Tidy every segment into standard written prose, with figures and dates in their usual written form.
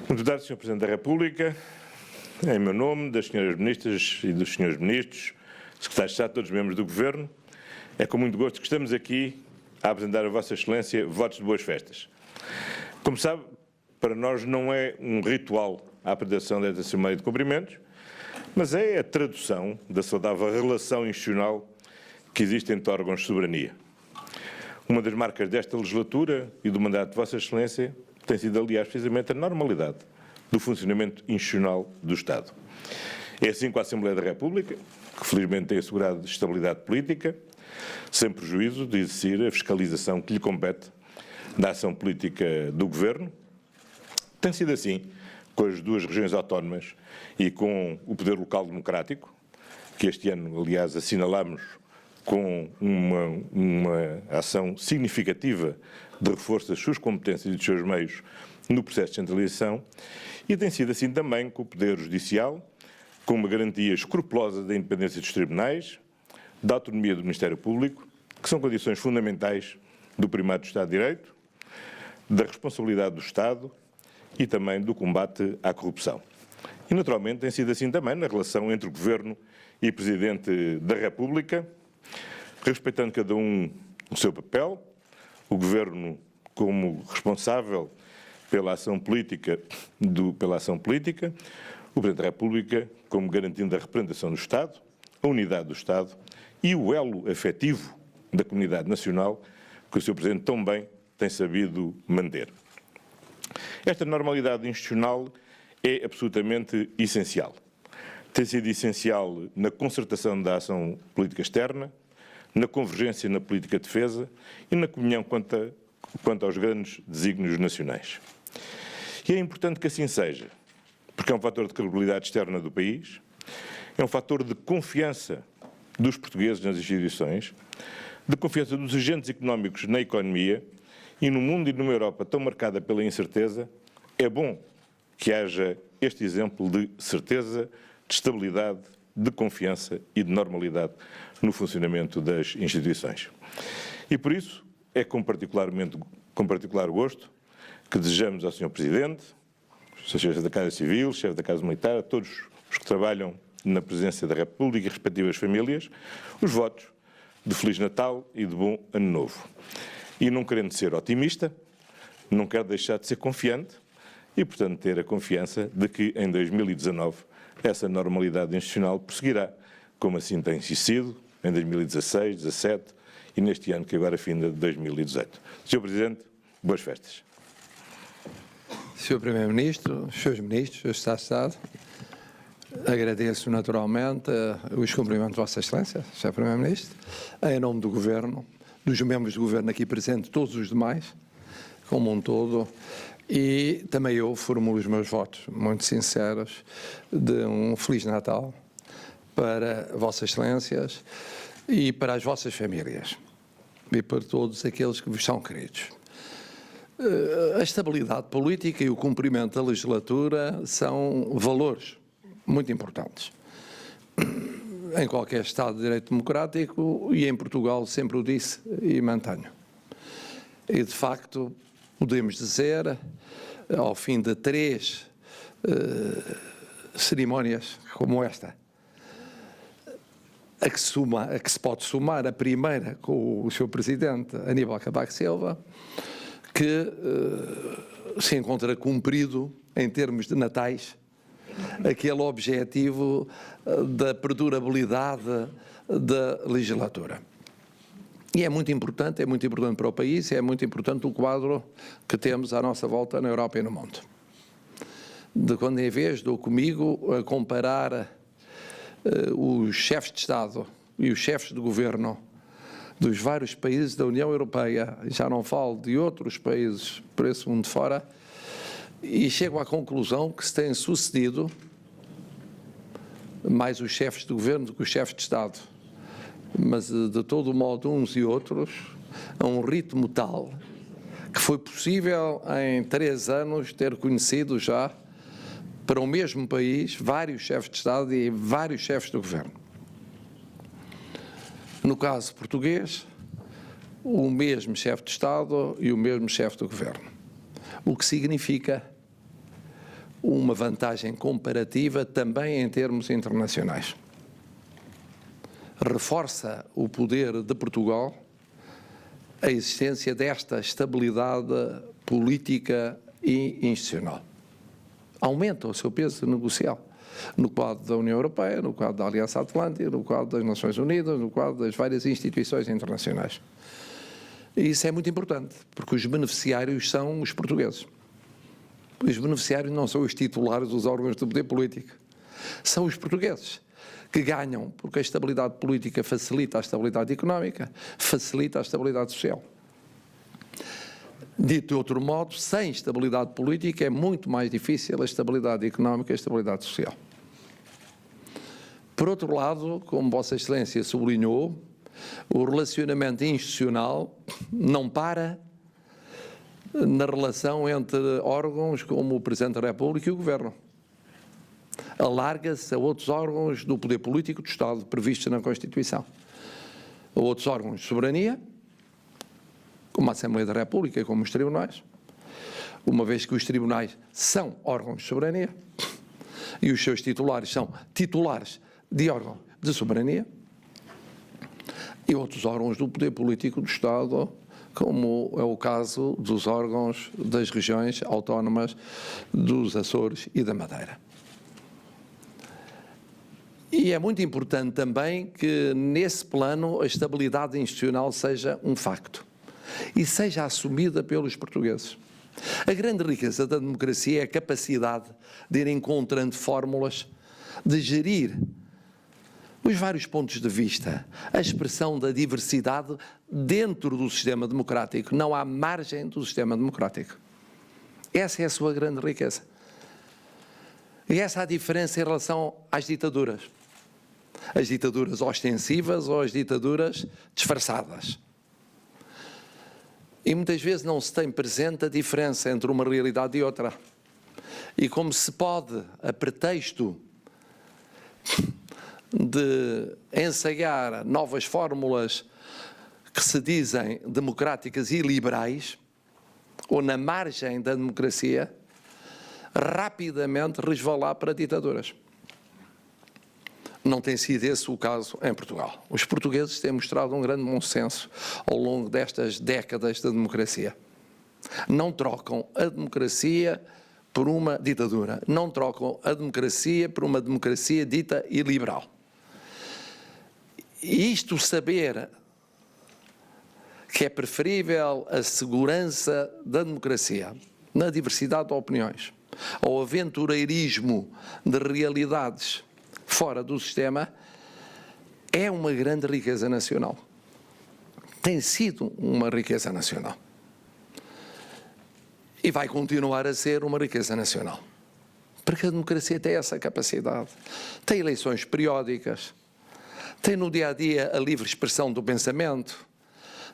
Muito obrigado, Sr. Presidente da República. Em meu nome, das Sras. Ministras e dos Srs. Ministros, Secretários de Estado, todos os membros do Governo, é com muito gosto que estamos aqui a apresentar a Vossa Excelência votos de boas festas. Como sabe, para nós não é um ritual a apresentação desta cerimónia de cumprimentos, mas é a tradução da saudável relação institucional que existe entre órgãos de soberania. Uma das marcas desta legislatura e do mandato de Vossa Excelência tem sido, aliás, precisamente a normalidade do funcionamento institucional do Estado. É assim com a Assembleia da República, que felizmente tem assegurado estabilidade política, sem prejuízo de exercer a fiscalização que lhe compete da ação política do Governo. Tem sido assim com as duas regiões autónomas e com o poder local democrático, que este ano, aliás, assinalamos com uma ação significativa de reforço das suas competências e dos seus meios no processo de centralização, e tem sido assim também com o Poder Judicial, com uma garantia escrupulosa da independência dos tribunais, da autonomia do Ministério Público, que são condições fundamentais do primado do Estado de Direito, da responsabilidade do Estado e também do combate à corrupção. E, naturalmente, tem sido assim também na relação entre o Governo e o Presidente da República, respeitando cada um o seu papel, o Governo como responsável pela ação política, o Presidente da República como garantindo a representação do Estado, a unidade do Estado e o elo afetivo da comunidade nacional que o Sr. Presidente tão bem tem sabido manter. Esta normalidade institucional é absolutamente essencial. Tem sido essencial na concertação da ação política externa, na convergência na política de defesa e na comunhão quanto aos grandes desígnios nacionais. E é importante que assim seja, porque é um fator de credibilidade externa do país, é um fator de confiança dos portugueses nas instituições, de confiança dos agentes económicos na economia, e no mundo e numa Europa tão marcada pela incerteza, é bom que haja este exemplo de certeza, de estabilidade, de confiança e de normalidade no funcionamento das instituições. E por isso é com particular gosto que desejamos ao Sr. Presidente, chefe da Casa Civil, chefe da Casa Militar, a todos os que trabalham na Presidência da República e respectivas famílias, os votos de Feliz Natal e de Bom Ano Novo. E não querendo ser otimista, não quero deixar de ser confiante e, portanto, ter a confiança de que em 2019 essa normalidade institucional prosseguirá, como assim tem sido em 2016, 2017 e neste ano que agora finda de 2018. Sr. Presidente, boas festas. Sr. Primeiro-Ministro, Srs. Ministros, Sr. Secretário de Estado, agradeço naturalmente os cumprimentos de Vossa Excelência, Sr. Primeiro-Ministro, em nome do Governo, dos membros do Governo aqui presentes, todos os demais, como um todo, e também eu formulo os meus votos muito sinceros de um Feliz Natal para Vossas Excelências e para as vossas famílias e para todos aqueles que vos são queridos. A estabilidade política e o cumprimento da legislatura são valores muito importantes em qualquer Estado de Direito Democrático, e em Portugal sempre o disse e mantenho. E, de facto, podemos dizer, ao fim de 3 cerimónias como esta, a que se pode somar a primeira com o Sr. Presidente Aníbal Cavaco Silva, que se encontra cumprido, em termos de natais, aquele objetivo da perdurabilidade da legislatura. E é muito importante para o país, é muito importante o quadro que temos à nossa volta na Europa e no mundo. De quando em vez dou comigo a comparar os chefes de Estado e os chefes de governo dos vários países da União Europeia, já não falo de outros países por esse mundo fora, e chego à conclusão que se têm sucedido mais os chefes de governo do que os chefes de Estado, mas de todo modo uns e outros, a um ritmo tal que foi possível em 3 anos ter conhecido já para o mesmo país vários chefes de Estado e vários chefes de governo. No caso português, o mesmo chefe de Estado e o mesmo chefe de governo. o que significa uma vantagem comparativa também em termos internacionais. Reforça o poder de Portugal a existência desta estabilidade política e institucional. Aumenta o seu peso negocial no quadro da União Europeia, no quadro da Aliança Atlântica, no quadro das Nações Unidas, no quadro das várias instituições internacionais. E isso é muito importante, porque os beneficiários são os portugueses. Os beneficiários não são os titulares dos órgãos de poder político, são os portugueses, que ganham porque a estabilidade política facilita a estabilidade económica, facilita a estabilidade social. Dito de outro modo, sem estabilidade política é muito mais difícil a estabilidade económica e a estabilidade social. Por outro lado, como Vossa Excelência sublinhou, o relacionamento institucional não para na relação entre órgãos como o Presidente da República e o Governo. Alarga-se a outros órgãos do poder político do Estado previstos na Constituição. A outros órgãos de soberania, como a Assembleia da República e como os tribunais, uma vez que os tribunais são órgãos de soberania e os seus titulares são titulares de órgãos de soberania, e outros órgãos do poder político do Estado, como é o caso dos órgãos das regiões autónomas dos Açores e da Madeira. E é muito importante também que, nesse plano, a estabilidade institucional seja um facto e seja assumida pelos portugueses. A grande riqueza da democracia é a capacidade de ir encontrando fórmulas de gerir os vários pontos de vista, a expressão da diversidade dentro do sistema democrático, não à margem do sistema democrático. Essa é a sua grande riqueza. E essa é a diferença em relação às ditaduras. As ditaduras ostensivas ou as ditaduras disfarçadas. E muitas vezes não se tem presente a diferença entre uma realidade e outra. E como se pode, a pretexto de ensaiar novas fórmulas que se dizem democráticas e liberais, ou na margem da democracia, rapidamente resvalar para ditaduras. Não tem sido esse o caso em Portugal. Os portugueses têm mostrado um grande bom senso ao longo destas décadas de democracia. Não trocam a democracia por uma ditadura. Não trocam a democracia por uma democracia dita iliberal. E isto saber que é preferível a segurança da democracia na diversidade de opiniões ao aventureirismo de realidades fora do sistema, é uma grande riqueza nacional. Tem sido uma riqueza nacional. E vai continuar a ser uma riqueza nacional. Porque a democracia tem essa capacidade. Tem eleições periódicas, tem no dia-a-dia a livre expressão do pensamento,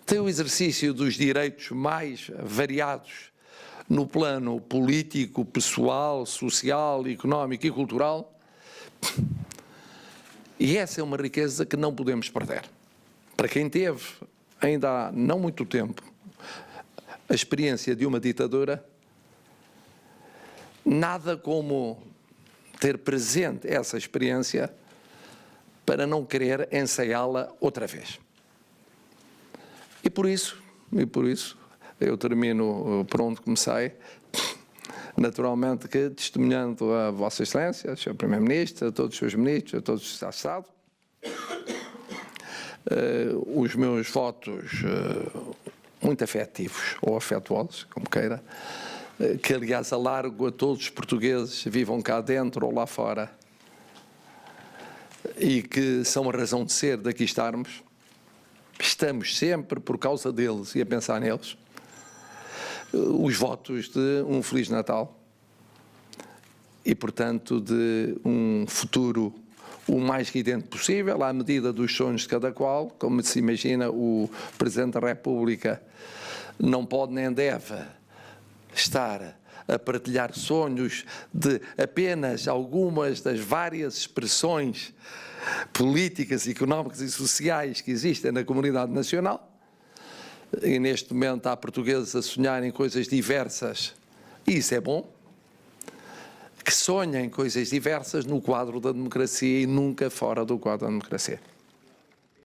tem o exercício dos direitos mais variados no plano político, pessoal, social, económico e cultural. E essa é uma riqueza que não podemos perder. Para quem teve, ainda há não muito tempo, a experiência de uma ditadura, nada como ter presente essa experiência para não querer ensaiá-la outra vez. E por isso, eu termino por onde comecei, naturalmente que, testemunhando a Vossa Excelência, ao Sr. Primeiro-Ministro, a todos os seus ministros, a todos os Estados de Estado, os meus votos muito afetivos, ou afetuosos, como queira, que aliás alargo a todos os portugueses, vivam cá dentro ou lá fora, e que são a razão de ser daqui estarmos, estamos sempre por causa deles e a pensar neles, os votos de um Feliz Natal e, portanto, de um futuro o mais evidente possível, à medida dos sonhos de cada qual. Como se imagina, o Presidente da República não pode nem deve estar a partilhar sonhos de apenas algumas das várias expressões políticas, económicas e sociais que existem na comunidade nacional. E neste momento há portugueses a sonharem coisas diversas E isso é bom. Que sonhem coisas diversas no quadro da democracia e nunca fora do quadro da democracia.